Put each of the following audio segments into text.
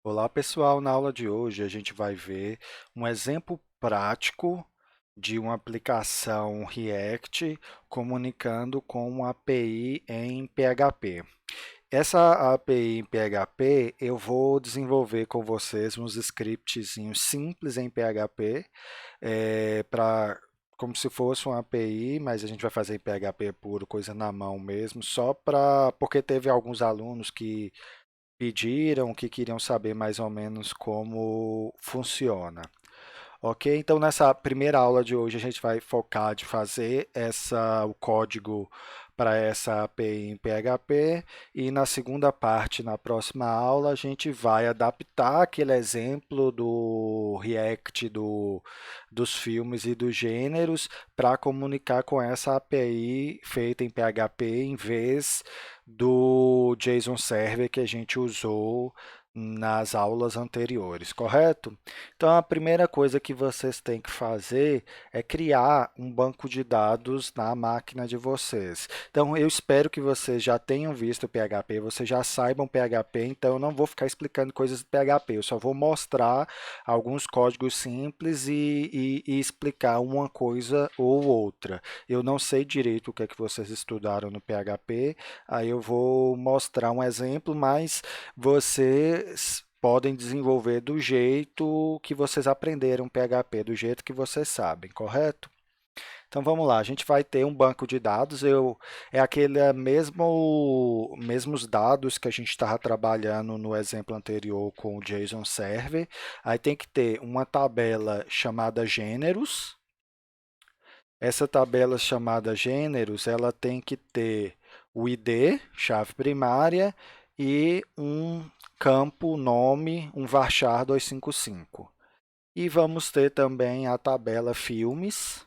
Olá, pessoal. Na aula de hoje a gente vai ver um exemplo prático de uma aplicação React comunicando com uma API em PHP. Essa API em PHP eu vou desenvolver com vocês uns scriptzinhos simples em PHP para como se fosse uma API, mas a gente vai fazer em PHP puro, coisa na mão mesmo, só para porque teve alguns alunos que pediram que queriam saber mais ou menos como funciona. Ok? Então, nessa primeira aula de hoje, a gente vai focar de fazer o código para essa API em PHP e na segunda parte, na próxima aula, a gente vai adaptar aquele exemplo do React dos filmes e dos gêneros para comunicar com essa API feita em PHP em vez do JSON Server que a gente usou nas aulas anteriores, correto? Então, a primeira coisa que vocês têm que fazer é criar um banco de dados na máquina de vocês. Então, eu espero que vocês já tenham visto o PHP, vocês já saibam PHP, então eu não vou ficar explicando coisas de PHP, eu só vou mostrar alguns códigos simples e explicar uma coisa ou outra. Eu não sei direito o que é que vocês estudaram no PHP, aí eu vou mostrar um exemplo, mas vocês podem desenvolver do jeito que vocês aprenderam PHP, do jeito que vocês sabem, correto? Então vamos lá, a gente vai ter um banco de dados, é aquele mesmos dados que a gente estava trabalhando no exemplo anterior com o JSON Server. Aí tem que ter uma tabela chamada gêneros. Essa tabela chamada gêneros, ela tem que ter o ID, chave primária, e um campo nome, um varchar 255. E vamos ter também a tabela filmes.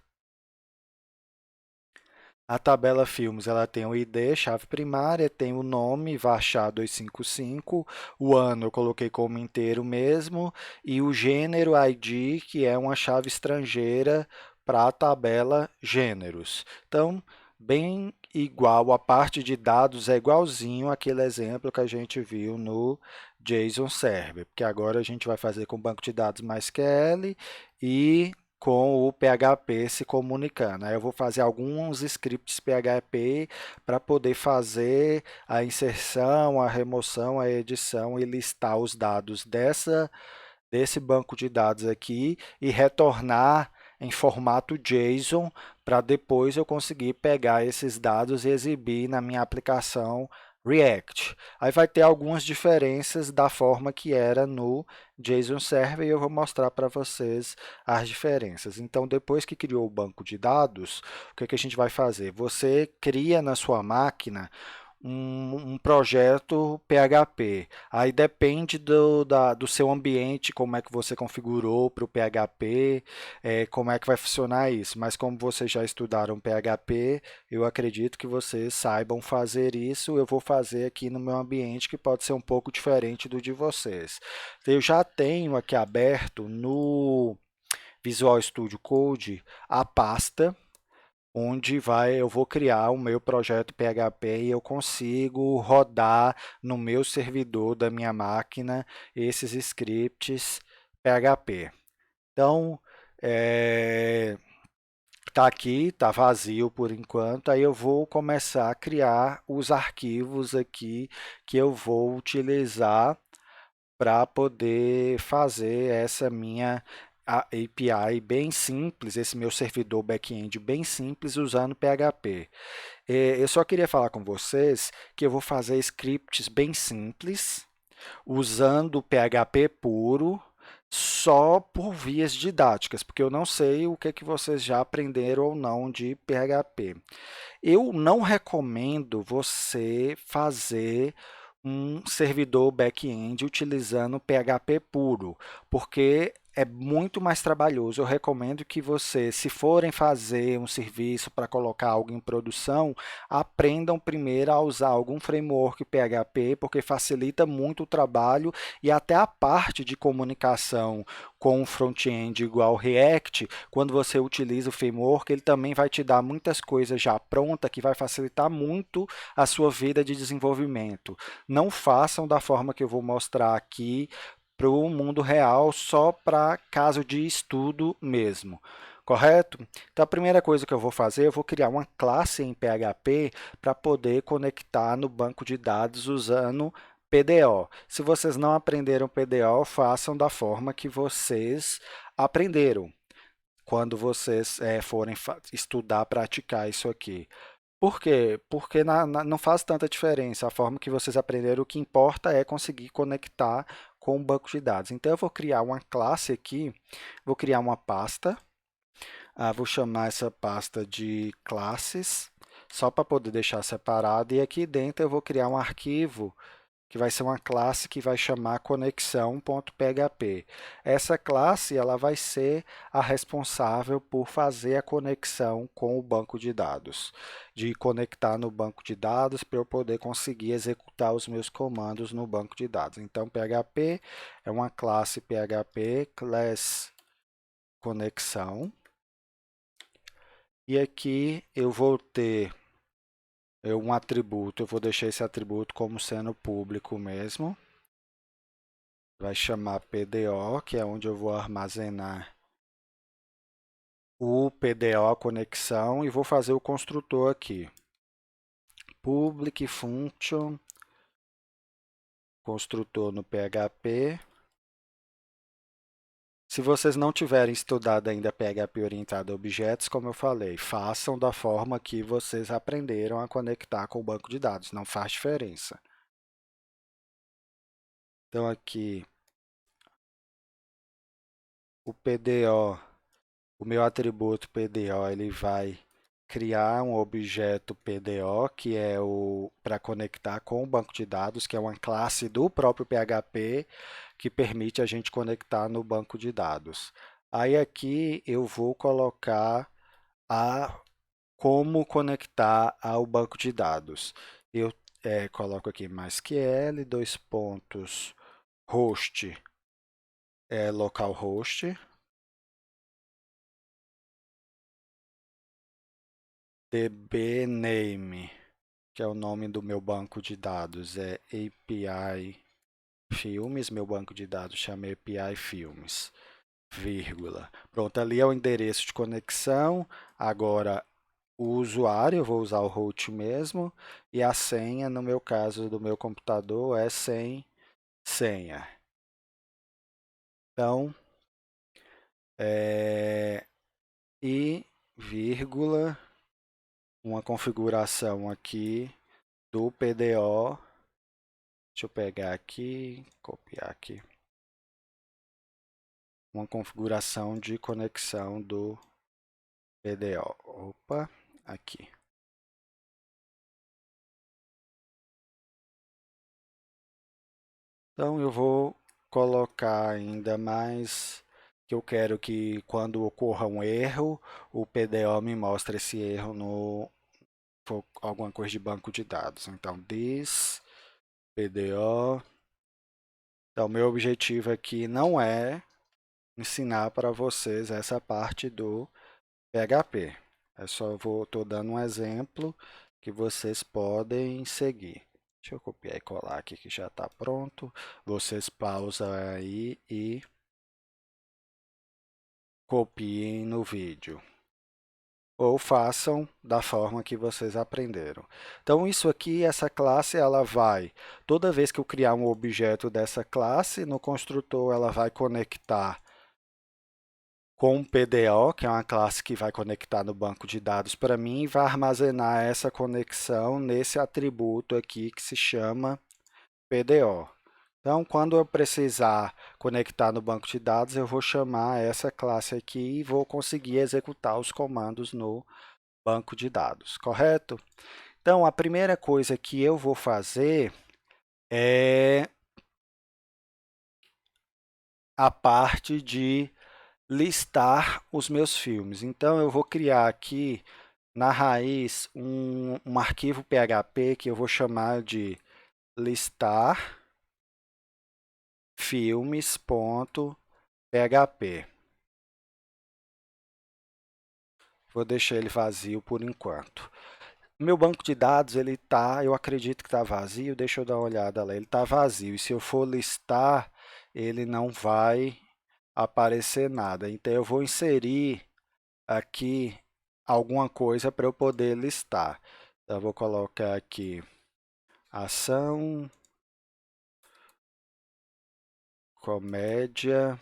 A tabela filmes ela tem o ID, chave primária, tem o nome, varchar 255, o ano eu coloquei como inteiro mesmo, e o gênero ID, que é uma chave estrangeira para a tabela gêneros. Então, bem igual, a parte de dados é igualzinho aquele exemplo que a gente viu no JSON Server, porque agora a gente vai fazer com o banco de dados MySQL e com o PHP se comunicando. Aí eu vou fazer alguns scripts PHP para poder fazer a inserção, a remoção, a edição e listar os dados desse banco de dados aqui e retornar em formato JSON para depois eu conseguir pegar esses dados e exibir na minha aplicação React. Aí vai ter algumas diferenças da forma que era no JSON Server e eu vou mostrar para vocês as diferenças. Então, depois que criou o banco de dados, o que a gente vai fazer? Você cria na sua máquina um projeto PHP. Aí depende do seu ambiente, como é que você configurou para o PHP, como é que vai funcionar isso. Mas como vocês já estudaram PHP, eu acredito que vocês saibam fazer isso. Eu vou fazer aqui no meu ambiente, que pode ser um pouco diferente do de vocês. Eu já tenho aqui aberto no Visual Studio Code a pasta onde eu vou criar o meu projeto PHP e eu consigo rodar no meu servidor da minha máquina esses scripts PHP. Então, está aqui, está vazio por enquanto, aí eu vou começar a criar os arquivos aqui que eu vou utilizar para poder fazer essa minha API bem simples, esse meu servidor back-end bem simples usando PHP. Eu só queria falar com vocês que eu vou fazer scripts bem simples, usando PHP puro, só por vias didáticas, porque eu não sei o que é que vocês já aprenderam ou não de PHP. Eu não recomendo você fazer um servidor back-end utilizando PHP puro, porque é muito mais trabalhoso. Eu recomendo que você, se forem fazer um serviço para colocar algo em produção, aprendam primeiro a usar algum framework PHP, porque facilita muito o trabalho e até a parte de comunicação com o front-end igual React, quando você utiliza o framework, ele também vai te dar muitas coisas já prontas que vai facilitar muito a sua vida de desenvolvimento. Não façam da forma que eu vou mostrar aqui, para o mundo real, só para caso de estudo mesmo. Correto? Então, a primeira coisa que eu vou fazer, eu vou criar uma classe em PHP para poder conectar no banco de dados usando PDO. Se vocês não aprenderam PDO, façam da forma que vocês aprenderam quando vocês forem estudar, praticar isso aqui. Por quê? Porque não faz tanta diferença a forma que vocês aprenderam, o que importa é conseguir conectar com o banco de dados. Então, eu vou criar uma classe aqui, vou criar uma pasta, vou chamar essa pasta de classes, só para poder deixar separado, e aqui dentro eu vou criar um arquivo que vai ser uma classe que vai chamar conexão.php. Essa classe ela vai ser a responsável por fazer a conexão com o banco de dados, de conectar no banco de dados para eu poder conseguir executar os meus comandos no banco de dados. Então, PHP é uma classe PHP class conexão, e aqui eu vou ter um atributo, eu vou deixar esse atributo como sendo público mesmo. Vai chamar PDO, que é onde eu vou armazenar o PDO conexão, e vou fazer o construtor aqui. Public function, construtor no PHP. Se vocês não tiverem estudado ainda PHP orientado a objetos, como eu falei, façam da forma que vocês aprenderam a conectar com o banco de dados, não faz diferença. Então, aqui, o PDO, o meu atributo PDO, ele vai criar um objeto PDO, que é o para conectar com o banco de dados, que é uma classe do próprio PHP, que permite a gente conectar no banco de dados. Aí aqui eu vou colocar como conectar ao banco de dados. Eu coloco aqui MySQL, dois pontos, host, localhost, dbname, que é o nome do meu banco de dados, é API Filmes, meu banco de dados chama API Filmes, vírgula. Pronto, ali é o endereço de conexão. Agora, o usuário, eu vou usar o root mesmo, e a senha, no meu caso do meu computador, é sem senha. Então, e vírgula, uma configuração aqui do PDO. Deixa eu pegar aqui, copiar aqui. Uma configuração de conexão do PDO. Opa, aqui. Então, eu vou colocar ainda mais que eu quero que quando ocorra um erro, o PDO me mostre esse erro no for alguma coisa de banco de dados. Então, this PDO. Então, meu objetivo aqui não é ensinar para vocês essa parte do PHP. É só estou dando um exemplo que vocês podem seguir. Deixa eu copiar e colar aqui que já está pronto. Vocês pausam aí e copiem no vídeo. Ou façam da forma que vocês aprenderam. Então, isso aqui, essa classe, ela vai, toda vez que eu criar um objeto dessa classe, no construtor ela vai conectar com o PDO, que é uma classe que vai conectar no banco de dados para mim, e vai armazenar essa conexão nesse atributo aqui que se chama PDO. Então, quando eu precisar conectar no banco de dados, eu vou chamar essa classe aqui e vou conseguir executar os comandos no banco de dados, correto? Então, a primeira coisa que eu vou fazer é a parte de listar os meus filmes. Então, eu vou criar aqui na raiz um arquivo PHP que eu vou chamar de listar filmes.php. Vou deixar ele vazio por enquanto. Meu banco de dados, ele tá, eu acredito que está vazio, deixa eu dar uma olhada lá, ele está vazio. E se eu for listar, ele não vai aparecer nada. Então, eu vou inserir aqui alguma coisa para eu poder listar. Então, eu vou colocar aqui ação, comédia,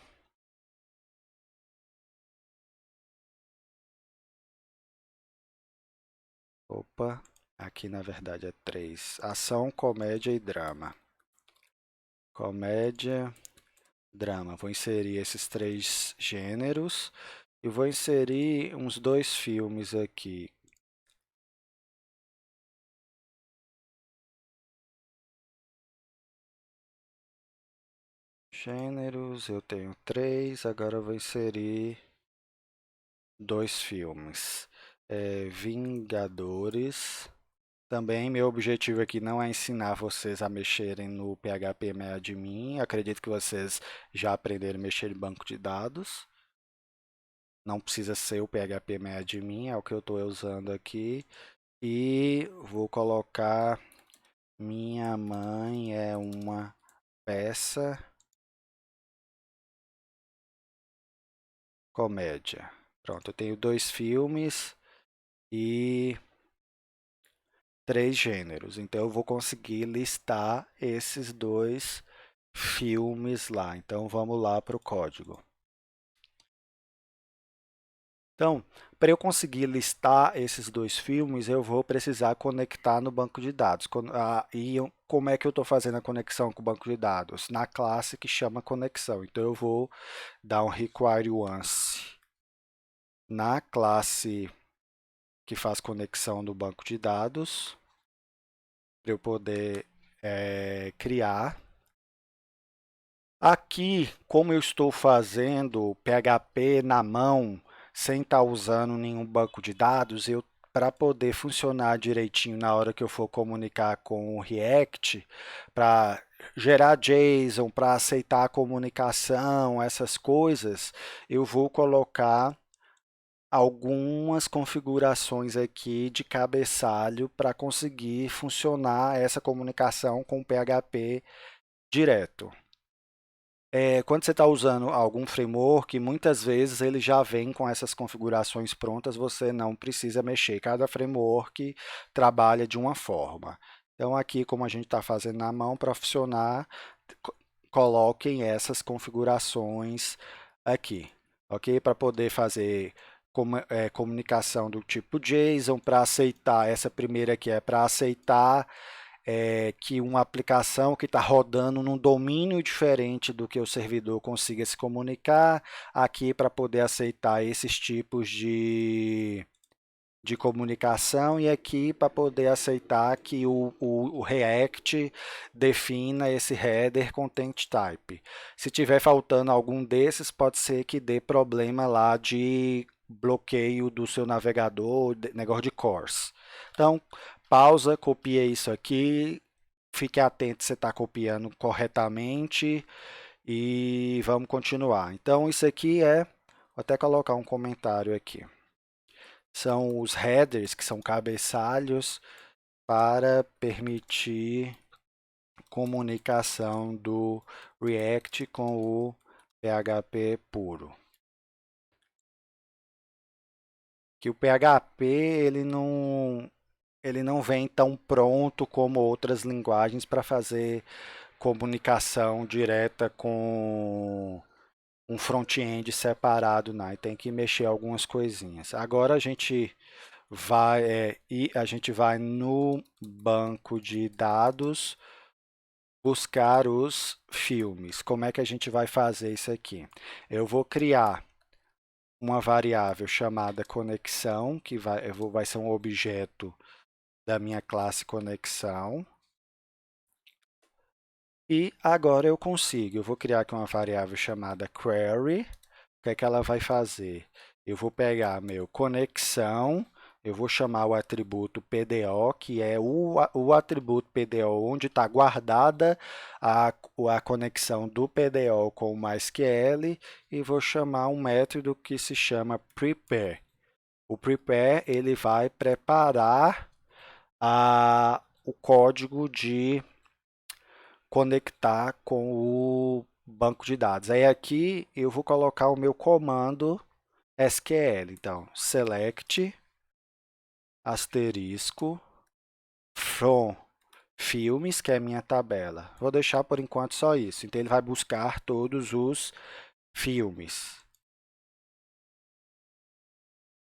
opa, aqui na verdade é três, ação, comédia e drama. Comédia, drama. Vou inserir esses três gêneros e vou inserir uns dois filmes aqui. Gêneros, eu tenho três, agora eu vou inserir dois filmes. Vingadores. Também meu objetivo aqui não é ensinar vocês a mexerem no PHP MyAdmin. Acredito que vocês já aprenderam a mexer em banco de dados. Não precisa ser o PHP MyAdmin, é o que eu estou usando aqui. E vou colocar minha mãe é uma peça comédia. Pronto, eu tenho dois filmes e três gêneros. Então eu vou conseguir listar esses dois filmes lá. Então vamos lá para o código. Então, para eu conseguir listar esses dois filmes, eu vou precisar conectar no banco de dados. Como é que eu estou fazendo a conexão com o banco de dados? Na classe que chama conexão. Então, eu vou dar um require once na classe que faz conexão no banco de dados, para eu poder criar. Aqui, como eu estou fazendo PHP na mão, sem estar usando nenhum banco de dados, para poder funcionar direitinho na hora que eu for comunicar com o React, para gerar JSON, para aceitar a comunicação, essas coisas, eu vou colocar algumas configurações aqui de cabeçalho para conseguir funcionar essa comunicação com o PHP direto. Quando você está usando algum framework, muitas vezes ele já vem com essas configurações prontas, você não precisa mexer. Cada framework trabalha de uma forma. Então, aqui, como a gente está fazendo na mão, para funcionar, coloquem essas configurações aqui, ok? Para poder fazer comunicação do tipo JSON, para aceitar, essa primeira aqui é para aceitar que uma aplicação que está rodando num domínio diferente do que o servidor consiga se comunicar, aqui para poder aceitar esses tipos de comunicação e aqui para poder aceitar que o React defina esse header content type. Se tiver faltando algum desses, pode ser que dê problema lá de bloqueio do seu navegador, negócio de CORS. Então, pausa, copia isso aqui, fique atento se você está copiando corretamente e vamos continuar. Então, isso aqui vou até colocar um comentário aqui. São os headers, que são cabeçalhos, para permitir comunicação do React com o PHP puro. Que o PHP ele não vem tão pronto como outras linguagens para fazer comunicação direta com um front-end separado, né? E tem que mexer algumas coisinhas. Agora a gente vai no banco de dados buscar os filmes. Como é que a gente vai fazer isso aqui? Eu vou criar uma variável chamada conexão, que vai ser um objeto da minha classe conexão. E agora eu vou criar aqui uma variável chamada query. O que é que ela vai fazer? Eu vou pegar meu conexão, eu vou chamar o atributo PDO, que é o atributo PDO onde está guardada a conexão do PDO com o MySQL, e vou chamar um método que se chama prepare. O prepare ele vai preparar o código de conectar com o banco de dados. Aí aqui eu vou colocar o meu comando SQL. Então, select asterisco from filmes, que é a minha tabela. Vou deixar por enquanto só isso. Então, ele vai buscar todos os filmes.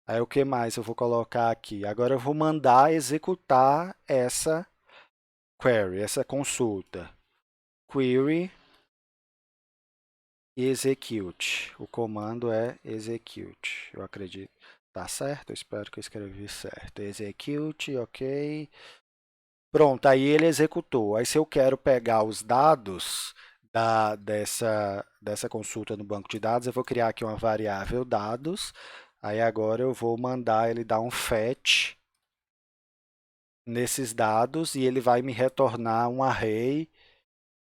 Aí, o que mais eu vou colocar aqui? Agora, eu vou mandar executar essa query, essa consulta. Query execute. O comando é execute. Eu acredito. Tá certo? Eu espero que eu escrevi certo. Execute, ok. Pronto, aí ele executou. Aí se eu quero pegar os dados dessa consulta no banco de dados, eu vou criar aqui uma variável dados. Aí agora eu vou mandar ele dar um fetch nesses dados e ele vai me retornar um array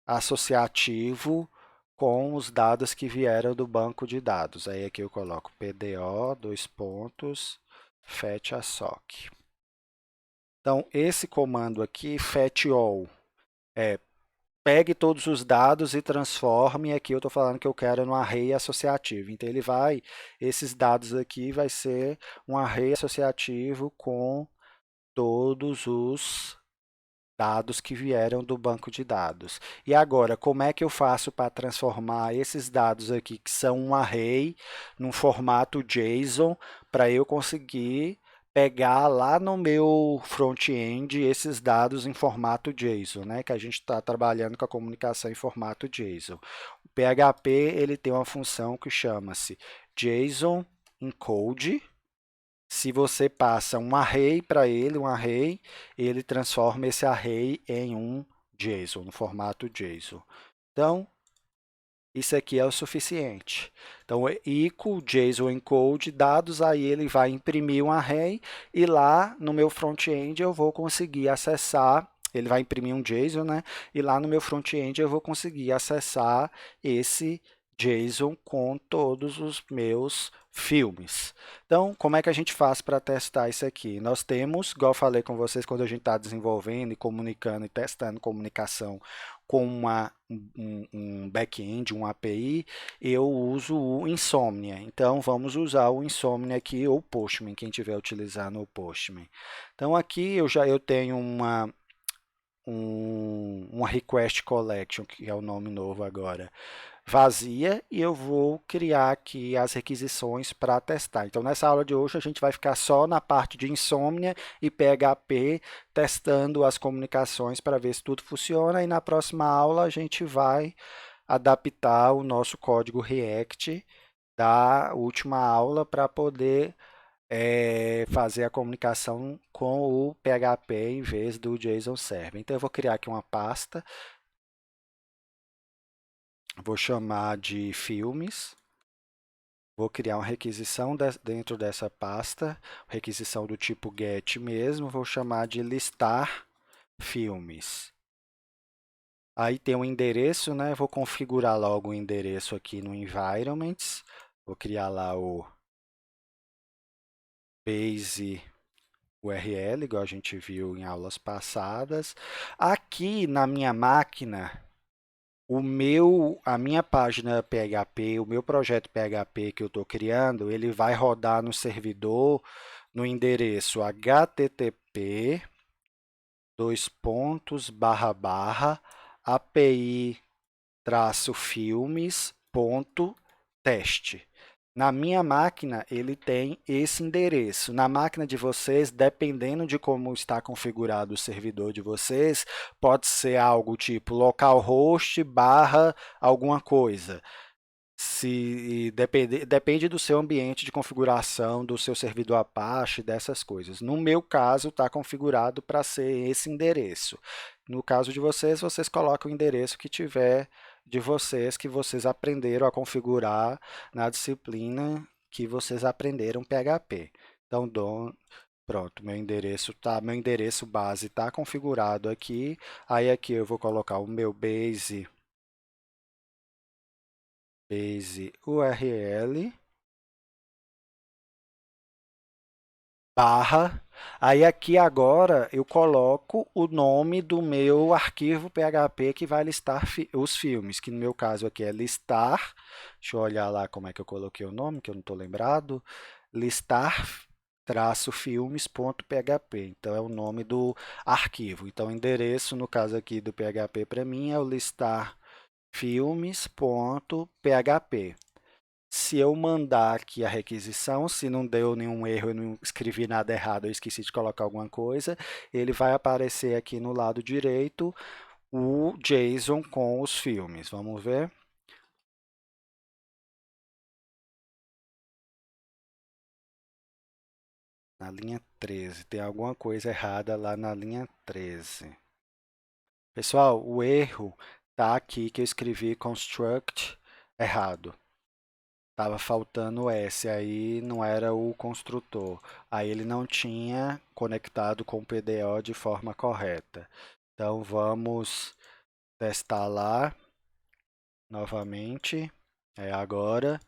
associativo com os dados que vieram do banco de dados. Aí aqui eu coloco PDO, dois pontos, fetch assoc. Então, esse comando aqui, fetch all, é pegue todos os dados e transforme. Aqui eu estou falando que eu quero no array associativo. Então, ele vai, esses dados aqui vai ser um array associativo com todos os dados que vieram do banco de dados. E agora, como é que eu faço para transformar esses dados aqui, que são um array, num formato JSON, para eu conseguir pegar lá no meu front-end esses dados em formato JSON, né? Que a gente está trabalhando com a comunicação em formato JSON. O PHP ele tem uma função que chama-se JSON Encode. Se você passa um array para ele, ele transforma esse array em um JSON, no formato JSON. Então, isso aqui é o suficiente. Então, equal JSON encode dados, aí ele vai imprimir um array e lá no meu front-end eu vou conseguir acessar, ele vai imprimir um JSON, né? E lá no meu front-end eu vou conseguir acessar esse JSON com todos os meus filmes. Então, como é que a gente faz para testar isso aqui? Nós temos, igual eu falei com vocês, quando a gente está desenvolvendo e comunicando e testando comunicação com um back-end, um API, eu uso o Insomnia. Então, vamos usar o Insomnia aqui, ou Postman, quem estiver utilizando o Postman. Então, aqui eu tenho uma request collection, que é o nome novo agora, vazia, e eu vou criar aqui as requisições para testar. Então, nessa aula de hoje, a gente vai ficar só na parte de Insomnia e PHP, testando as comunicações para ver se tudo funciona, e na próxima aula a gente vai adaptar o nosso código React da última aula para poder fazer a comunicação com o PHP em vez do JSON Server. Então, eu vou criar aqui uma pasta, vou chamar de filmes, vou criar uma requisição dentro dessa pasta, requisição do tipo get mesmo, vou chamar de listar filmes. Aí tem um endereço, né? Vou configurar logo o endereço aqui no environments, vou criar lá o base URL, igual a gente viu em aulas passadas. Aqui na minha máquina, a minha página PHP, o meu projeto PHP que eu estou criando, ele vai rodar no servidor no endereço http dois pontos barra barra api filmes.teste. Na minha máquina, ele tem esse endereço. Na máquina de vocês, dependendo de como está configurado o servidor de vocês, pode ser algo tipo localhost barra alguma coisa. Depende do seu ambiente de configuração, do seu servidor Apache, dessas coisas. No meu caso, está configurado para ser esse endereço. No caso de vocês, vocês colocam o endereço que tiver de vocês, que vocês aprenderam a configurar na disciplina que vocês aprenderam PHP. Então, pronto, meu endereço base está configurado aqui. Aí aqui eu vou colocar o meu base URL barra Aí aqui agora eu coloco o nome do meu arquivo PHP que vai listar os filmes, que no meu caso aqui é listar. Deixa eu olhar lá como é que eu coloquei o nome, que eu não estou lembrado. Listar-filmes.php. Então é o nome do arquivo. Então o endereço, no caso aqui do PHP para mim, é o listarfilmes.php. Se eu mandar aqui a requisição, se não deu nenhum erro, eu não escrevi nada errado, eu esqueci de colocar alguma coisa, ele vai aparecer aqui no lado direito o JSON com os filmes. Vamos ver? Na linha 13. Tem alguma coisa errada lá na linha 13. Pessoal, o erro está aqui que eu escrevi construct errado. Estava faltando o S, aí não era o construtor. Aí ele não tinha conectado com o PDO de forma correta. Então vamos testar lá novamente. Agora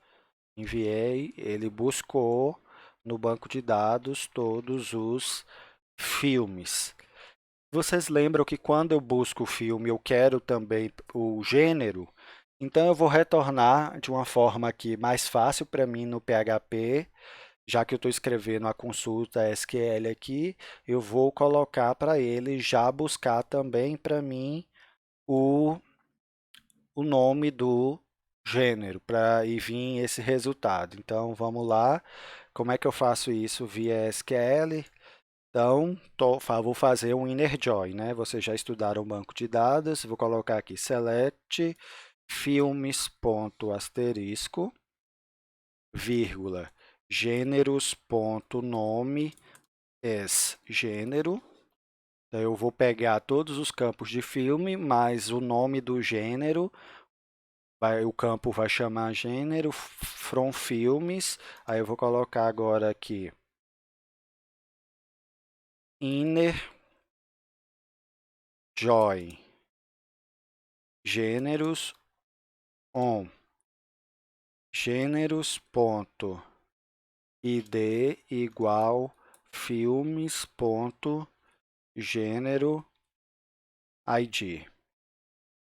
enviei, ele buscou no banco de dados todos os filmes. Vocês lembram que quando eu busco o filme, eu quero também o gênero? Então eu vou retornar de uma forma aqui mais fácil para mim no PHP, já que eu estou escrevendo a consulta SQL aqui, eu vou colocar para ele já buscar também para mim o, o nome do gênero, para ir vir esse resultado. Então vamos lá, como é que eu faço isso via SQL? Então, vou fazer um inner join, né? Vocês já estudaram o banco de dados, vou colocar aqui select filmes.asterisco, vírgula, gêneros.nome gênero. Então, eu vou pegar todos os campos de filme, mais o nome do gênero, o campo vai chamar gênero from filmes, aí eu vou colocar agora aqui inner join gêneros on gêneros.id igual filmes.gênero ID.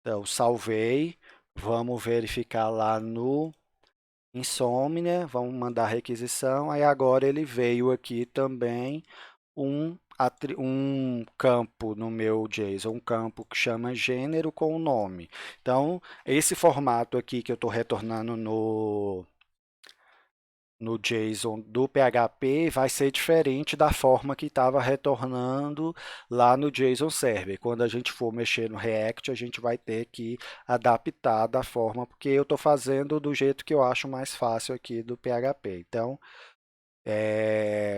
Então, salvei. Vamos verificar lá no Insomnia. Vamos mandar requisição. Aí agora ele veio aqui também um campo no meu JSON, um campo que chama gênero com o nome. Então, esse formato aqui que eu estou retornando no JSON do PHP vai ser diferente da forma que estava retornando lá no JSON Server. Quando a gente for mexer no React, a gente vai ter que adaptar da forma, porque eu estou fazendo do jeito que eu acho mais fácil aqui do PHP. Então,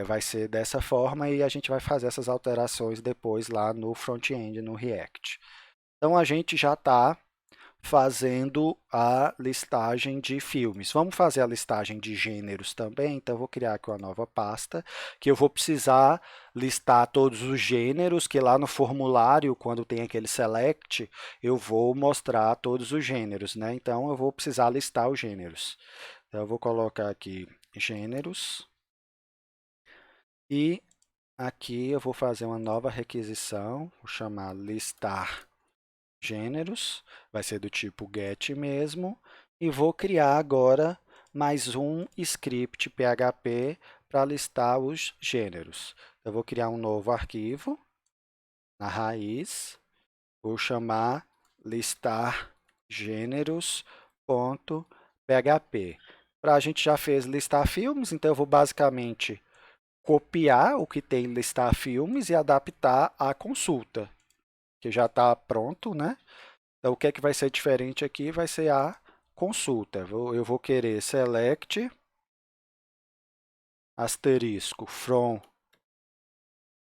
vai ser dessa forma e a gente vai fazer essas alterações depois lá no front-end, no React. Então, a gente já está fazendo a listagem de filmes. Vamos fazer a listagem de gêneros também, então eu vou criar aqui uma nova pasta, que eu vou precisar listar todos os gêneros, que lá no formulário, quando tem aquele select, eu vou mostrar todos os gêneros, né? Então eu vou precisar listar os gêneros. Então eu vou colocar aqui gêneros e aqui eu vou fazer uma nova requisição, vou chamar listar gêneros, vai ser do tipo get mesmo, e vou criar agora mais um script PHP para listar os gêneros. Eu vou criar um novo arquivo na raiz, vou chamar listar gêneros.php. A gente já fez listar filmes, então eu vou basicamente copiar o que tem listar filmes e adaptar à consulta, que já está pronto, né? Então, o que é que vai ser diferente aqui vai ser a consulta. Eu vou querer select asterisco from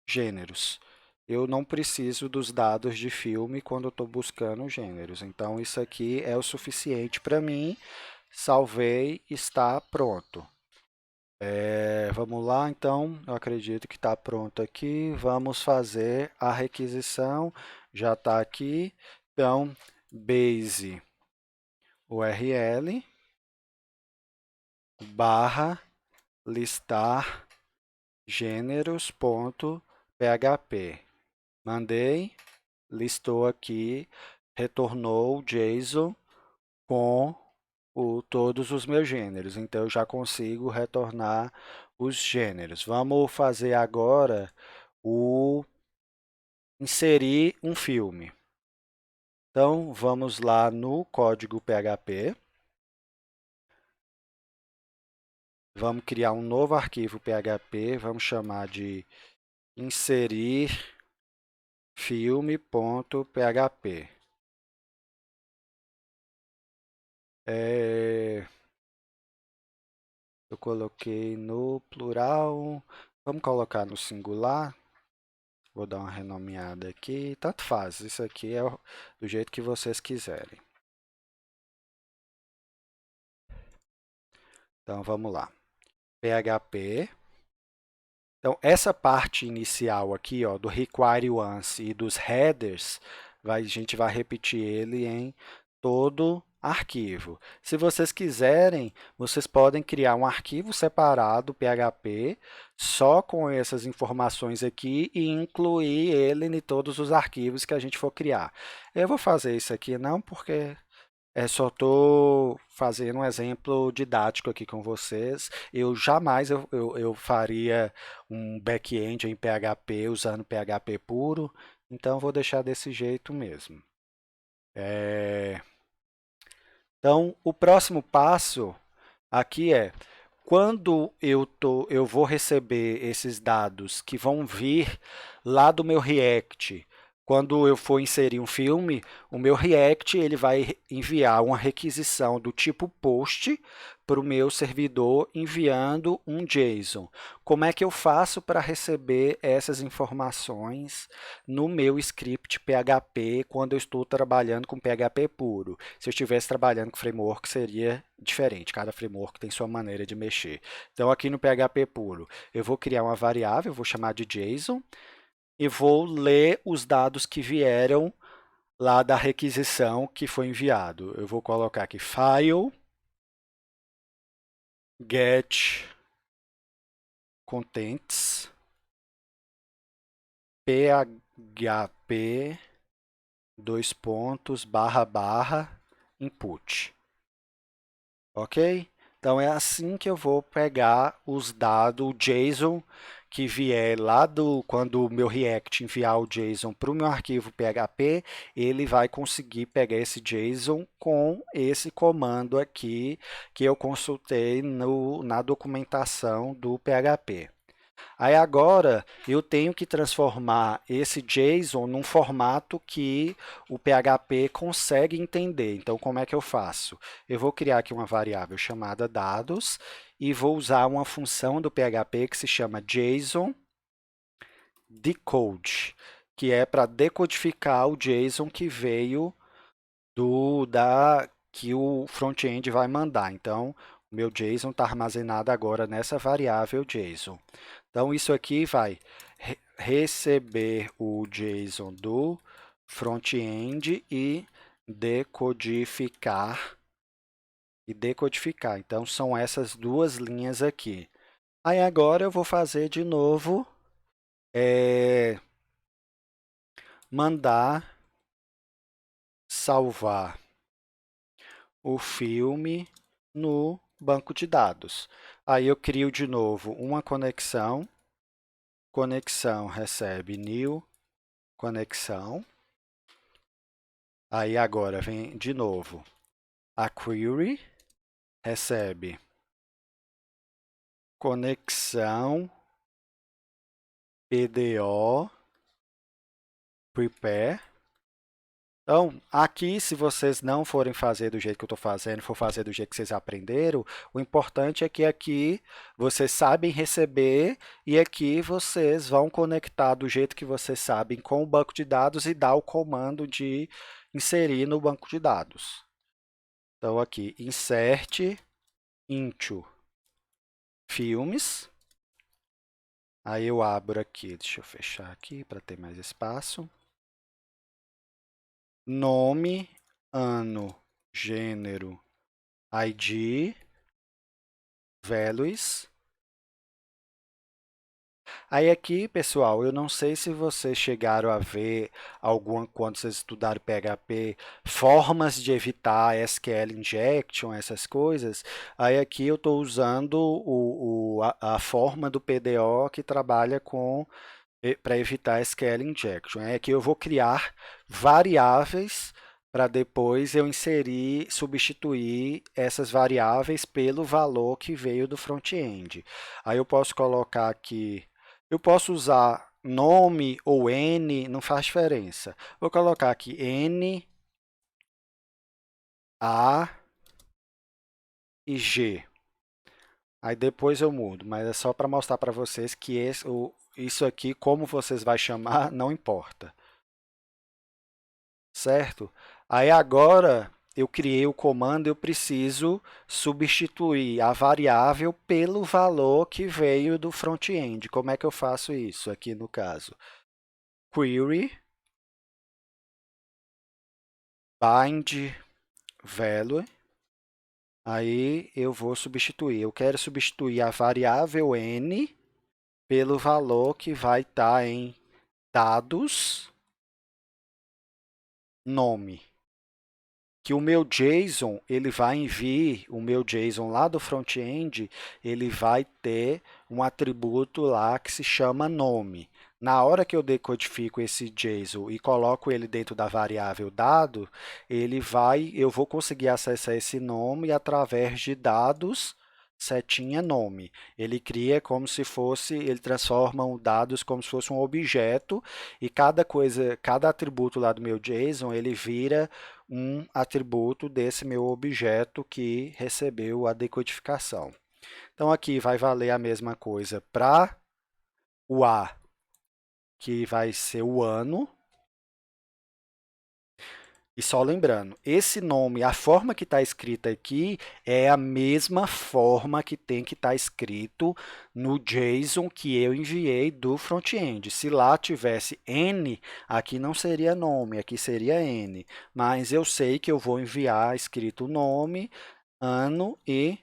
gêneros. Eu não preciso dos dados de filme quando eu estou buscando gêneros. Então, isso aqui é o suficiente para mim. Salvei, está pronto. Vamos lá, então, eu acredito que está pronto aqui. Vamos fazer a requisição. Já está aqui. Então, base URL barra listar gêneros.php. Mandei, listou aqui, retornou o JSON com todos os meus gêneros. Então, eu já consigo retornar os gêneros. Vamos fazer agora o inserir um filme. Então, vamos lá no código PHP. Vamos criar um novo arquivo PHP. Vamos chamar de inserir filme.php. Eu coloquei no plural. Vamos colocar no singular. Vou dar uma renomeada aqui. Tanto faz. Isso aqui é do jeito que vocês quiserem. Então, vamos lá. PHP. Então, essa parte inicial aqui, ó, do require once e dos headers, a gente vai repetir ele em todo arquivo. Se vocês quiserem, vocês podem criar um arquivo separado PHP só com essas informações aqui e incluir ele em todos os arquivos que a gente for criar. Eu vou fazer isso aqui não porque só estou fazendo um exemplo didático aqui com vocês. Eu jamais eu faria um back-end em PHP usando PHP puro, então vou deixar desse jeito mesmo. Então, o próximo passo aqui é quando eu vou receber esses dados que vão vir lá do meu React, quando eu for inserir um filme, o meu React ele vai enviar uma requisição do tipo POST para o meu servidor enviando um JSON. Como é que eu faço para receber essas informações no meu script PHP quando eu estou trabalhando com PHP puro? Se eu estivesse trabalhando com framework, seria diferente. Cada framework tem sua maneira de mexer. Então, aqui no PHP puro, eu vou criar uma variável, vou chamar de JSON, e vou ler os dados que vieram lá da requisição que foi enviado. Eu vou colocar aqui file get contents php dois pontos barra barra input. Ok? Então é assim que eu vou pegar os dados, o JSON que vier lá quando o meu React enviar o JSON para o meu arquivo PHP, ele vai conseguir pegar esse JSON com esse comando aqui que eu consultei na documentação do PHP. Aí agora eu tenho que transformar esse JSON num formato que o PHP consegue entender. Então, como é que eu faço? Eu vou criar aqui uma variável chamada dados e vou usar uma função do PHP que se chama JSON decode, que é para decodificar o JSON que veio que o front-end vai mandar. Então, o meu JSON está armazenado agora nessa variável JSON. Então, isso aqui vai receber o JSON do front-end e decodificar. Então, são essas duas linhas aqui. Aí, agora eu vou fazer de novo, mandar salvar o filme no banco de dados. Aí eu crio de novo uma conexão, conexão recebe new conexão. Aí agora vem de novo a query, recebe conexão PDO prepare. Então, aqui, se vocês não forem fazer do jeito que eu estou fazendo, for fazer do jeito que vocês aprenderam, o importante é que aqui vocês sabem receber e aqui vocês vão conectar do jeito que vocês sabem com o banco de dados e dar o comando de inserir no banco de dados. Então, aqui, insert into filmes. Aí eu abro aqui, deixa eu fechar aqui para ter mais espaço. Nome, ano, gênero, ID, values, Aí aqui, pessoal, eu não sei se vocês chegaram a ver alguma, quando vocês estudaram PHP, formas de evitar SQL injection, essas coisas. Aí aqui eu estou usando a forma do PDO que trabalha com para evitar SQL injection. Aí aqui eu vou criar variáveis para depois eu inserir, substituir essas variáveis pelo valor que veio do front-end. Aí eu posso colocar aqui, eu posso usar nome ou n, não faz diferença. Vou colocar aqui n, a e g. Aí depois eu mudo, mas é só para mostrar para vocês que isso aqui, como vocês vão chamar, não importa. Certo? Aí agora eu criei o comando, eu preciso substituir a variável pelo valor que veio do front-end. Como é que eu faço isso aqui no caso? Query bind value. Aí eu vou substituir. Eu quero substituir a variável n pelo valor que vai estar em dados nome. Que o meu JSON, ele vai enviar, o meu JSON lá do front-end, ele vai ter um atributo lá que se chama nome. Na hora que eu decodifico esse JSON e coloco ele dentro da variável dado, eu vou conseguir acessar esse nome através de dados setinha nome. Ele cria como se fosse, ele transforma o dados como se fosse um objeto e cada coisa, cada atributo lá do meu JSON, ele vira um atributo desse meu objeto que recebeu a decodificação. Então, aqui vai valer a mesma coisa para o A, que vai ser o ano. E só lembrando, esse nome, a forma que está escrita aqui é a mesma forma que tem que estar escrito no JSON que eu enviei do front-end. Se lá tivesse N, aqui não seria nome, aqui seria N. Mas eu sei que eu vou enviar escrito nome, ano e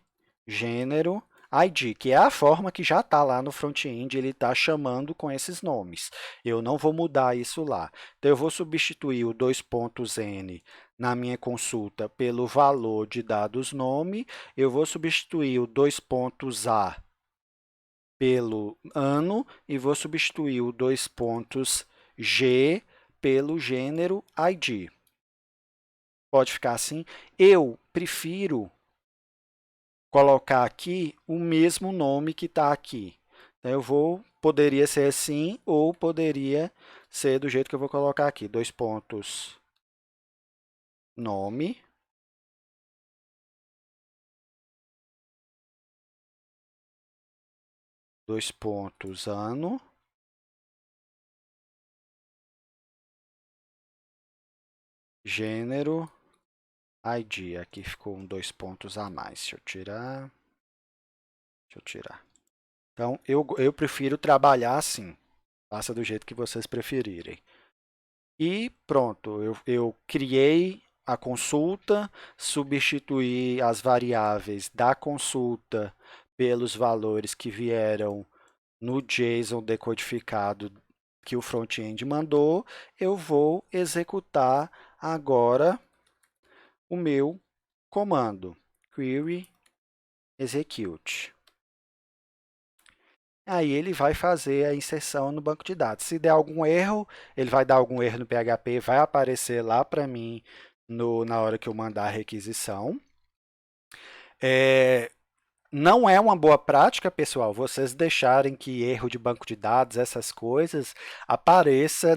gênero ID, que é a forma que já está lá no front-end, ele está chamando com esses nomes. Eu não vou mudar isso lá. Então, eu vou substituir o 2.n na minha consulta pelo valor de dados nome, eu vou substituir o 2.a pelo ano e vou substituir o 2.g pelo gênero ID. Pode ficar assim. Eu prefiro colocar aqui o mesmo nome que está aqui. Então, poderia ser assim ou poderia ser do jeito que eu vou colocar aqui, dois pontos, nome, dois pontos, ano, gênero, ID. Aqui ficou um dois pontos a mais. Deixa eu tirar. Deixa eu tirar. Então, eu prefiro trabalhar assim. Faça do jeito que vocês preferirem. E pronto, eu criei a consulta, substituí as variáveis da consulta pelos valores que vieram no JSON decodificado que o front-end mandou. Eu vou executar agora o meu comando, query execute. Aí ele vai fazer a inserção no banco de dados. Se der algum erro, ele vai dar algum erro no PHP, vai aparecer lá para mim na hora que eu mandar a requisição. Não é uma boa prática, pessoal, vocês deixarem que erro de banco de dados, essas coisas, apareça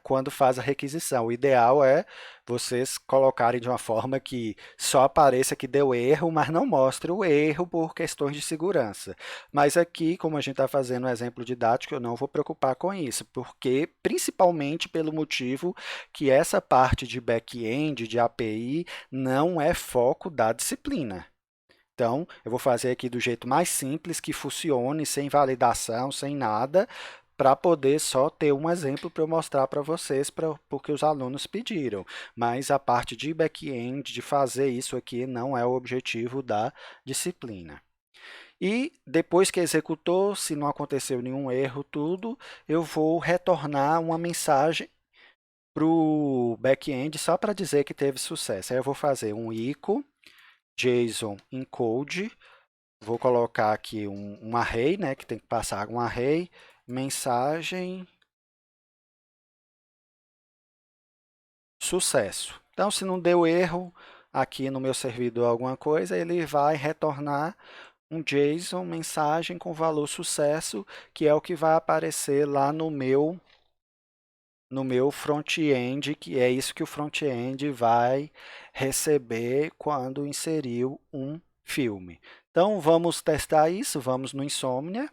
quando faz a requisição. O ideal é vocês colocarem de uma forma que só apareça que deu erro, mas não mostre o erro por questões de segurança. Mas aqui, como a gente está fazendo um exemplo didático, eu não vou preocupar com isso, porque principalmente pelo motivo que essa parte de back-end, de API, não é foco da disciplina. Então, eu vou fazer aqui do jeito mais simples, que funcione, sem validação, sem nada, para poder só ter um exemplo para eu mostrar para vocês, porque os alunos pediram. Mas a parte de back-end, de fazer isso aqui, não é o objetivo da disciplina. E depois que executou, se não aconteceu nenhum erro, tudo, eu vou retornar uma mensagem para o back-end só para dizer que teve sucesso. Aí eu vou fazer um echo JSON encode, vou colocar aqui um array, né, que tem que passar um array, mensagem, sucesso. Então, se não deu erro aqui no meu servidor alguma coisa, ele vai retornar um JSON, mensagem com valor sucesso, que é o que vai aparecer lá no meu front-end, que é isso que o front-end vai receber quando inseriu um filme. Então, vamos testar isso, vamos no Insomnia.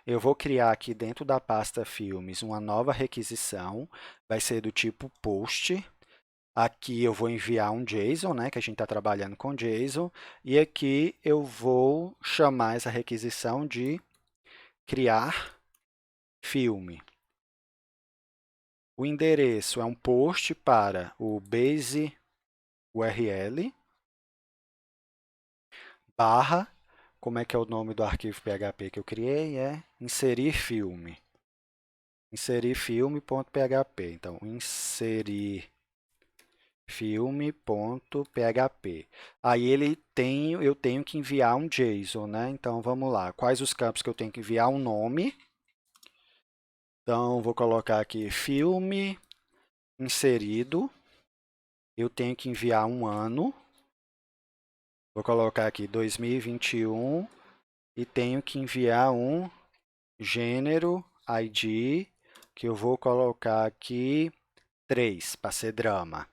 Eu vou criar aqui dentro da pasta filmes uma nova requisição, vai ser do tipo post. Aqui eu vou enviar um JSON, né, que a gente está trabalhando com JSON, e aqui eu vou chamar essa requisição de criar filme. O endereço é um post para o base URL, barra, como é que é o nome do arquivo PHP que eu criei? É inserir filme. Inserir filme.php. Então, inserir filme.php. Aí eu tenho que enviar um JSON, né? Então, vamos lá. Quais os campos que eu tenho que enviar? Um nome. Então, vou colocar aqui filme inserido. Eu tenho que enviar um ano. Vou colocar aqui 2021 e tenho que enviar um gênero ID, que eu vou colocar aqui 3, para ser drama.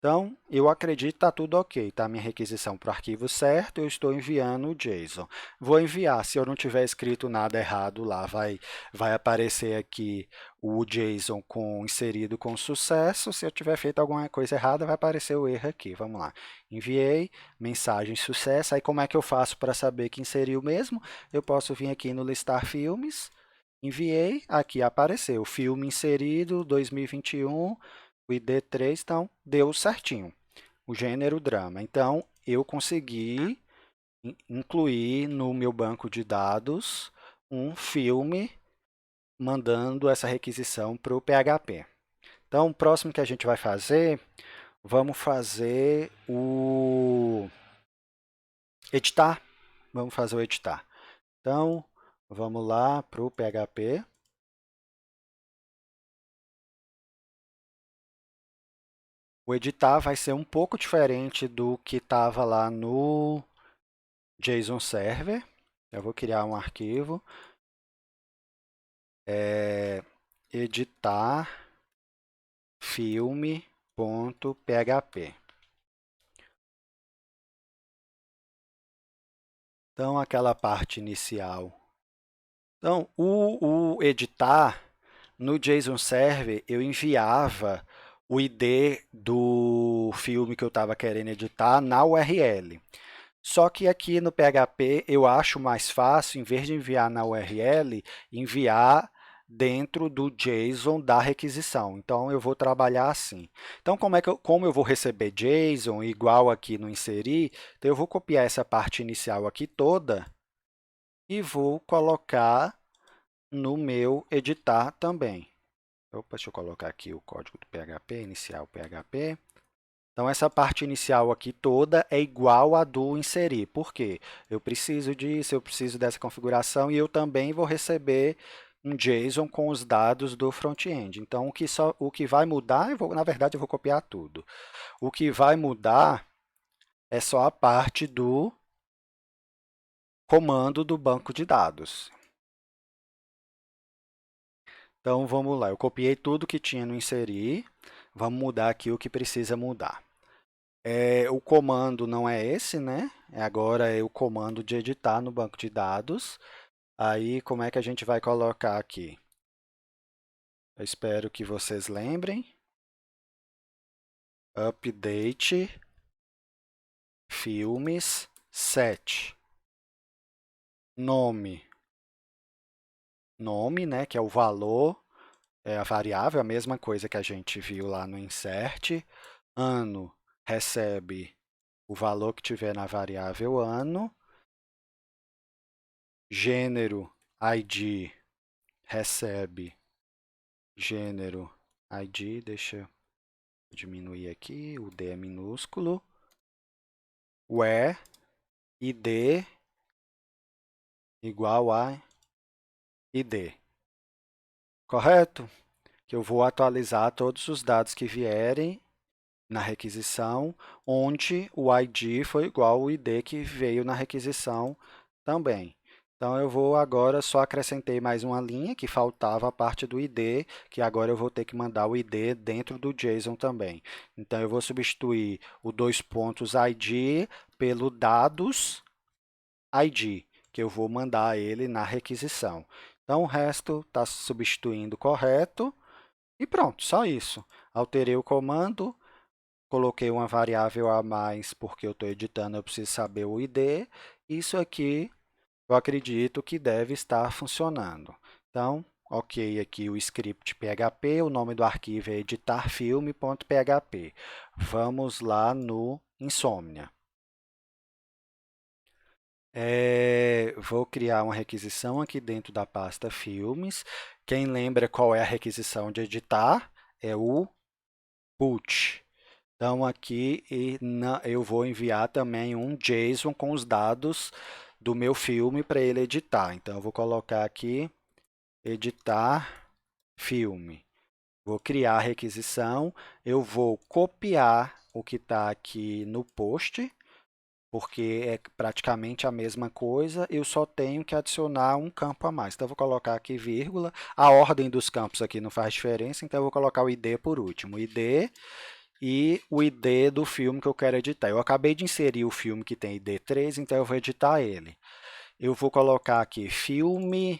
Então, eu acredito que está tudo ok, tá? Minha requisição para o arquivo certo, eu estou enviando o JSON. Vou enviar, se eu não tiver escrito nada errado lá, vai aparecer aqui o JSON inserido com sucesso. Se eu tiver feito alguma coisa errada, vai aparecer o erro aqui. Vamos lá. Enviei, mensagem sucesso. Aí como é que eu faço para saber que inseriu mesmo? Eu posso vir aqui no listar filmes, enviei, aqui apareceu, filme inserido 2021, o ID 3, então deu certinho. O gênero drama. Então, eu consegui incluir no meu banco de dados um filme mandando essa requisição para o PHP. Então, o próximo que a gente vai fazer, vamos fazer o editar. Vamos fazer o editar. Então, vamos lá para o PHP. O editar vai ser um pouco diferente do que estava lá no JSON Server. Eu vou criar um arquivo, editar filme.php. Então, aquela parte inicial. Então, o editar, no JSON Server, eu enviava o ID do filme que eu estava querendo editar na URL. Só que aqui no PHP eu acho mais fácil, em vez de enviar na URL, enviar dentro do JSON da requisição. Então, eu vou trabalhar assim. Então, como eu vou receber JSON igual aqui no inserir, então eu vou copiar essa parte inicial aqui toda e vou colocar no meu editar também. Opa, deixa eu colocar aqui o código do PHP, inicial PHP. Então, essa parte inicial aqui toda é igual à do inserir. Por quê? Eu preciso disso, eu preciso dessa configuração e eu também vou receber um JSON com os dados do front-end. Então, o que vai mudar, na verdade, eu vou copiar tudo. O que vai mudar é só a parte do comando do banco de dados. Então, vamos lá. Eu copiei tudo que tinha no inserir. Vamos mudar aqui o que precisa mudar. O comando não é esse, né? Agora é o comando de editar no banco de dados. Aí, como é que a gente vai colocar aqui? Eu espero que vocês lembrem. Update filmes set. Nome. Nome, né? Que é o valor, é a variável, a mesma coisa que a gente viu lá no insert. Ano recebe o valor que tiver na variável ano. gênero ID recebe gênero ID, deixa eu diminuir aqui, o D é minúsculo, where ID igual a ID, correto? Que eu vou atualizar todos os dados que vierem na requisição, onde o ID foi igual ao ID que veio na requisição também. Então, eu vou agora, só acrescentei mais uma linha, que faltava a parte do ID, que agora eu vou ter que mandar o ID dentro do JSON também. Então, eu vou substituir o dois pontos ID pelo dados ID, que eu vou mandar ele na requisição. Então, o resto está substituindo correto e pronto, só isso. Alterei o comando, coloquei uma variável a mais porque eu estou editando, eu preciso saber o ID. Isso aqui eu acredito que deve estar funcionando. Então, ok aqui o script PHP, o nome do arquivo é editarfilme.php. Vamos lá no Insomnia. Vou criar uma requisição aqui dentro da pasta filmes. Quem lembra qual é a requisição de editar? É o put. Então, aqui eu vou enviar também um JSON com os dados do meu filme para ele editar. Então, eu vou colocar aqui, editar filme. Vou criar a requisição, eu vou copiar o que está aqui no post, porque é praticamente a mesma coisa, eu só tenho que adicionar um campo a mais. Então, eu vou colocar aqui vírgula, a ordem dos campos aqui não faz diferença, então eu vou colocar o ID por último, ID e o ID do filme que eu quero editar. Eu acabei de inserir o filme que tem ID 3, então eu vou editar ele. Eu vou colocar aqui filme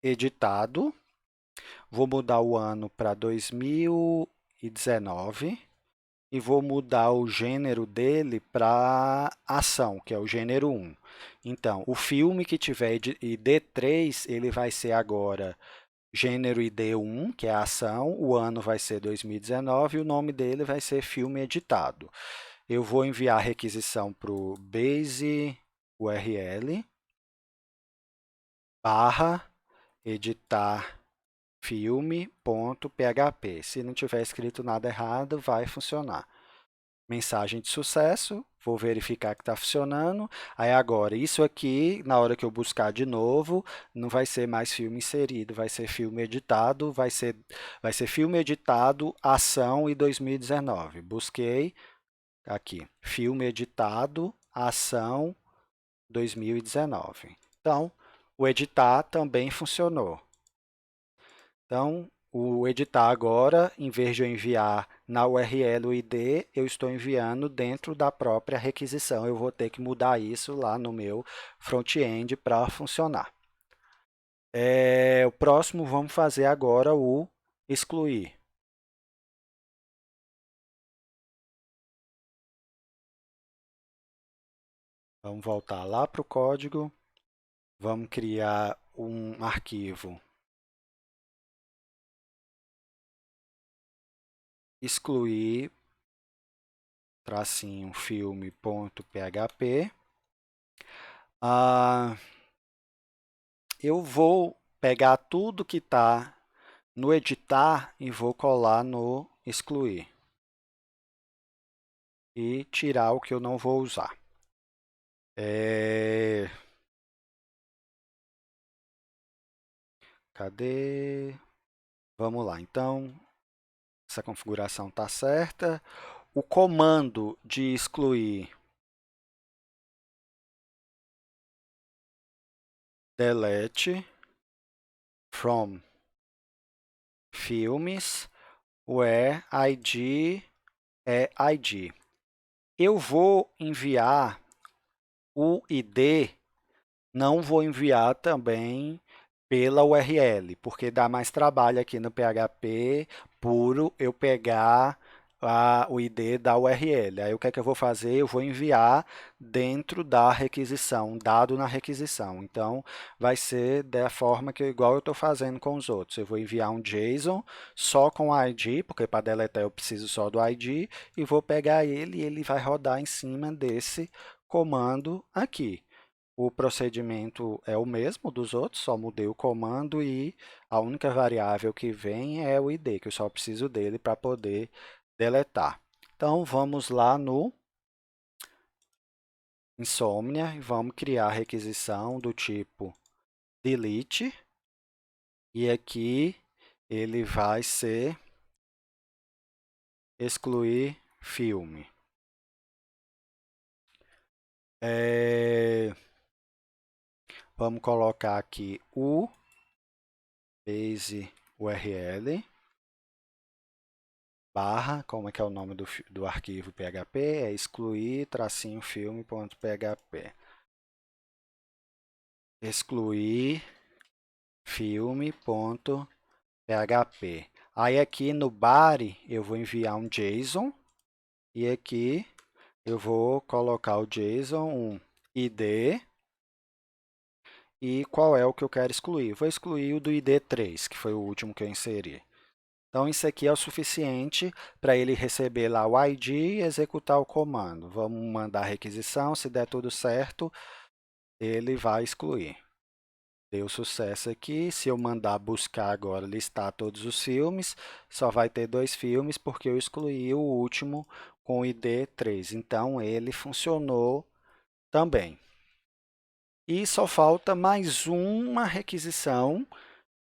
editado, vou mudar o ano para 2019 e vou mudar o gênero dele para ação, que é o gênero 1. Então, o filme que tiver ID3, ele vai ser agora gênero ID1, que é a ação, o ano vai ser 2019 e o nome dele vai ser filme editado. Eu vou enviar a requisição para o base URL barra editar filme.php. Se não tiver escrito nada errado, vai funcionar. Mensagem de sucesso, vou verificar que está funcionando. Aí agora, isso aqui, na hora que eu buscar de novo, não vai ser mais filme inserido, vai ser filme editado, vai ser filme editado, ação e 2019. Busquei aqui, filme editado, ação 2019. Então, o editar também funcionou. Então, o editar agora, em vez de eu enviar na URL o ID, eu estou enviando dentro da própria requisição. Eu vou ter que mudar isso lá no meu front-end para funcionar. O próximo, vamos fazer agora o excluir. Vamos voltar lá para o código. Vamos criar um arquivo excluir tracinho filme.php. Eu vou pegar tudo que está no editar e vou colar no excluir. E tirar o que eu não vou usar. Cadê? Vamos lá. Então, essa configuração está certa. O comando de excluir delete from filmes where ID é ID. Eu vou enviar o ID, não vou enviar também pela URL, porque dá mais trabalho aqui no PHP puro eu pegar o ID da URL. Aí o que é que eu vou fazer? Eu vou enviar dentro da requisição, dado na requisição. Então, vai ser da forma que igual eu estou fazendo com os outros. Eu vou enviar um JSON só com o ID, porque para deletar eu preciso só do ID, e vou pegar ele e ele vai rodar em cima desse comando aqui. O procedimento é o mesmo dos outros, só mudei o comando e a única variável que vem é o ID, que eu só preciso dele para poder deletar. Então, vamos lá no Insomnia e vamos criar a requisição do tipo delete. E aqui ele vai ser excluir filme. Vamos colocar aqui o base URL barra, como é que é o nome do arquivo PHP? É excluir tracinho filme.php. Excluir filme.php. Aí aqui no body eu vou enviar um JSON e aqui eu vou colocar o JSON um ID e qual é o que eu quero excluir. Vou excluir o do ID3, que foi o último que eu inseri. Então, isso aqui é o suficiente para ele receber lá o ID e executar o comando. Vamos mandar a requisição, se der tudo certo, ele vai excluir. Deu sucesso aqui. Se eu mandar buscar agora, listar todos os filmes, só vai ter 2 filmes, porque eu excluí o último com o ID 3. Então, ele funcionou também. E só falta mais uma requisição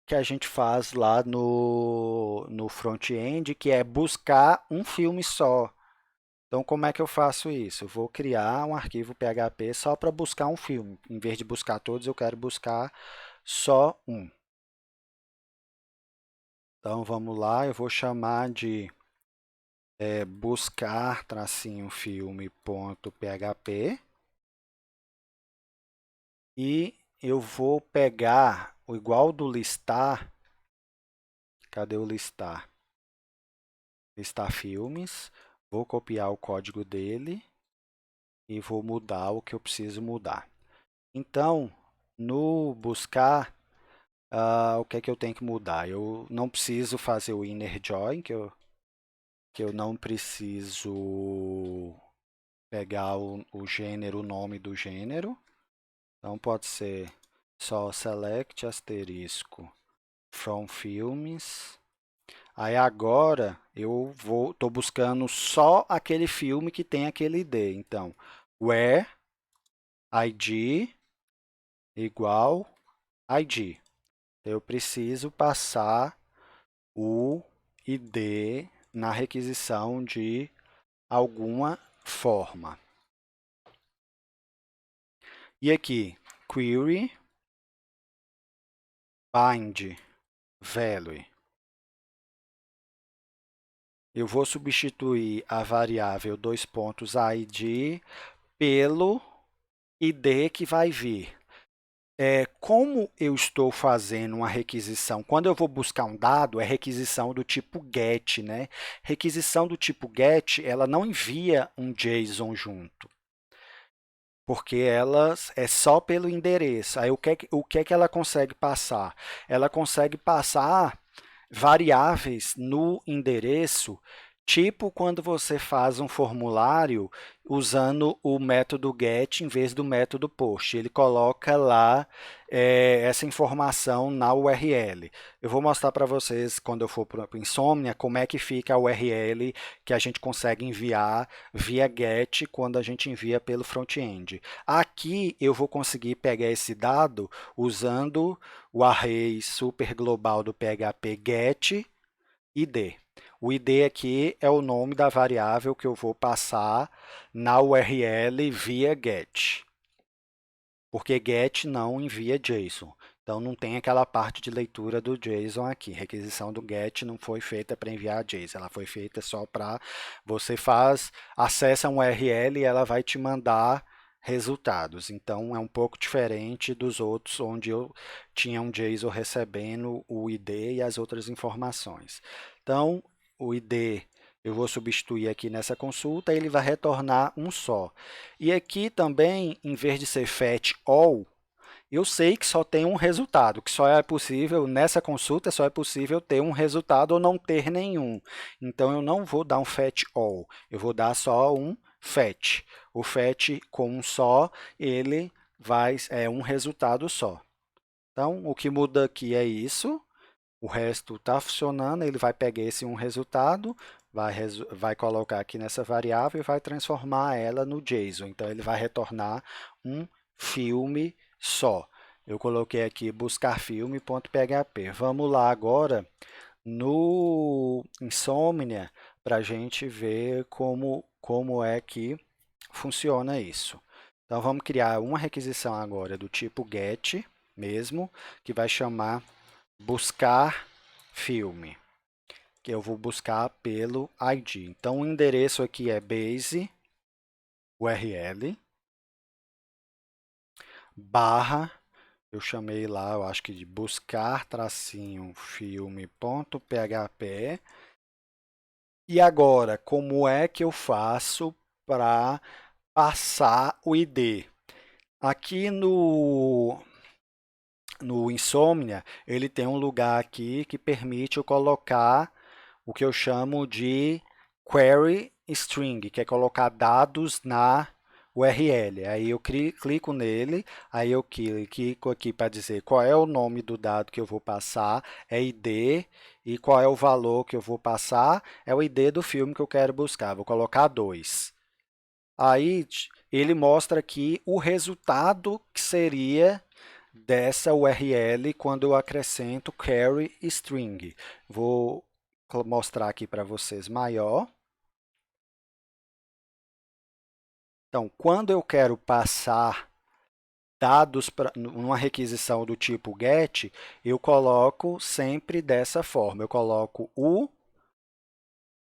que a gente faz lá no front-end, que é buscar um filme só. Então, como é que eu faço isso? Eu vou criar um arquivo PHP só para buscar um filme. Em vez de buscar todos, eu quero buscar só um. Então, vamos lá, eu vou chamar de buscar-filme.php e eu vou pegar o igual do listar. Cadê o listar? Listar filmes. Vou copiar o código dele e vou mudar o que eu preciso mudar. Então, no buscar, o que é que eu tenho que mudar? Eu não preciso fazer o inner join, que eu não preciso pegar o gênero, o nome do gênero. Então, pode ser só select asterisco from filmes. Aí agora eu estou buscando só aquele filme que tem aquele ID. Então, where ID igual ID. Eu preciso passar o ID na requisição de alguma forma. E aqui, query bind value. Eu vou substituir a variável id pelo id que vai vir. Como eu estou fazendo uma requisição, quando eu vou buscar um dado, é requisição do tipo GET, né? Requisição do tipo GET, ela não envia um JSON junto, porque ela é só pelo endereço. Aí o que é que ela consegue passar? Ela consegue passar variáveis no endereço, tipo quando você faz um formulário usando o método get em vez do método post. Ele coloca lá essa informação na URL. Eu vou mostrar para vocês, quando eu for para o Insomnia, como é que fica a URL que a gente consegue enviar via get quando a gente envia pelo front-end. Aqui eu vou conseguir pegar esse dado usando o array super global do PHP get id. O id aqui é o nome da variável que eu vou passar na URL via get, porque get não envia JSON. Então, não tem aquela parte de leitura do JSON aqui. A requisição do get não foi feita para enviar JSON, ela foi feita só para você acessa um URL e ela vai te mandar resultados. Então, é um pouco diferente dos outros, onde eu tinha um JSON recebendo o ID e as outras informações. Então, o ID eu vou substituir aqui nessa consulta, ele vai retornar um só. E aqui também, em vez de ser fetch all, eu sei que só tem um resultado, que só é possível, nessa consulta, só é possível ter um resultado ou não ter nenhum. Então, eu não vou dar um fetch all, eu vou dar só um fetch. O fetch com um só, ele é um resultado só. Então, o que muda aqui é isso, o resto está funcionando, ele vai pegar esse um resultado, vai colocar aqui nessa variável e vai transformar ela no JSON. Então, ele vai retornar um filme só. Eu coloquei aqui buscar filme.php. Vamos lá agora no Insomnia para a gente ver como é que funciona isso. Então, vamos criar uma requisição agora do tipo get mesmo, que vai chamar buscar filme, que eu vou buscar pelo ID. Então, o endereço aqui é base URL barra, eu chamei lá, eu acho que de buscar tracinho filme.php. E agora, como é que eu faço para passar o ID? Aqui no Insomnia, ele tem um lugar aqui que permite eu colocar o que eu chamo de query string, que é colocar dados na URL. Aí eu clico nele, aí eu clico aqui para dizer qual é o nome do dado que eu vou passar, é ID, e qual é o valor que eu vou passar, é o ID do filme que eu quero buscar. Vou colocar 2. Aí ele mostra aqui o resultado que seria dessa URL quando eu acrescento query string. Vou mostrar aqui para vocês maior. Então, quando eu quero passar dados numa requisição do tipo get, eu coloco sempre dessa forma. Eu coloco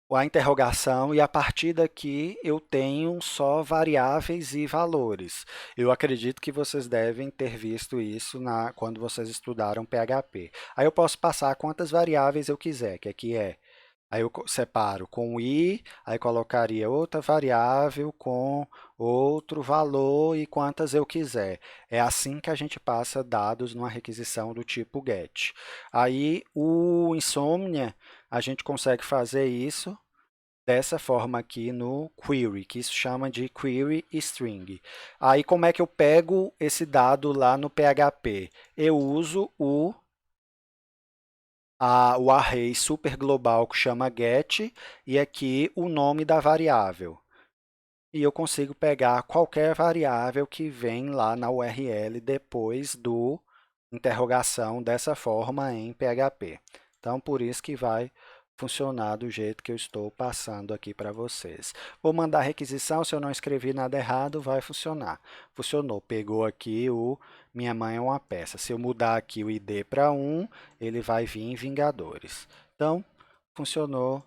a interrogação e a partir daqui eu tenho só variáveis e valores. Eu acredito que vocês devem ter visto isso quando vocês estudaram PHP. Aí eu posso passar quantas variáveis eu quiser, que aqui é. Aí eu separo com i, aí colocaria outra variável com outro valor e quantas eu quiser. É assim que a gente passa dados numa requisição do tipo get. Aí o Insomnia, a gente consegue fazer isso dessa forma aqui no query, que isso chama de query string. Aí como é que eu pego esse dado lá no PHP? Eu uso o array super global que chama get e aqui o nome da variável. E eu consigo pegar qualquer variável que vem lá na URL depois do interrogação dessa forma em PHP. Então, por isso que vai funcionar do jeito que eu estou passando aqui para vocês. Vou mandar requisição, se eu não escrevi nada errado, vai funcionar. Funcionou, pegou aqui o Minha Mãe é uma Peça. Se eu mudar aqui o ID para 1, ele vai vir em Vingadores. Então, funcionou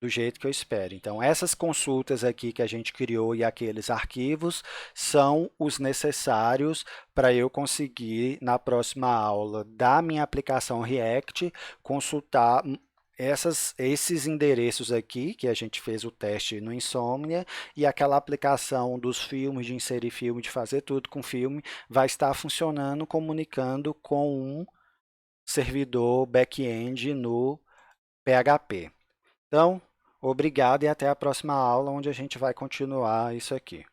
do jeito que eu espero. Então, essas consultas aqui que a gente criou e aqueles arquivos são os necessários para eu conseguir, na próxima aula da minha aplicação React, consultar esses endereços aqui, que a gente fez o teste no Insomnia, e aquela aplicação dos filmes, de inserir filme, de fazer tudo com filme, vai estar funcionando, comunicando com um servidor back-end no PHP. Então, obrigado e até a próxima aula, onde a gente vai continuar isso aqui.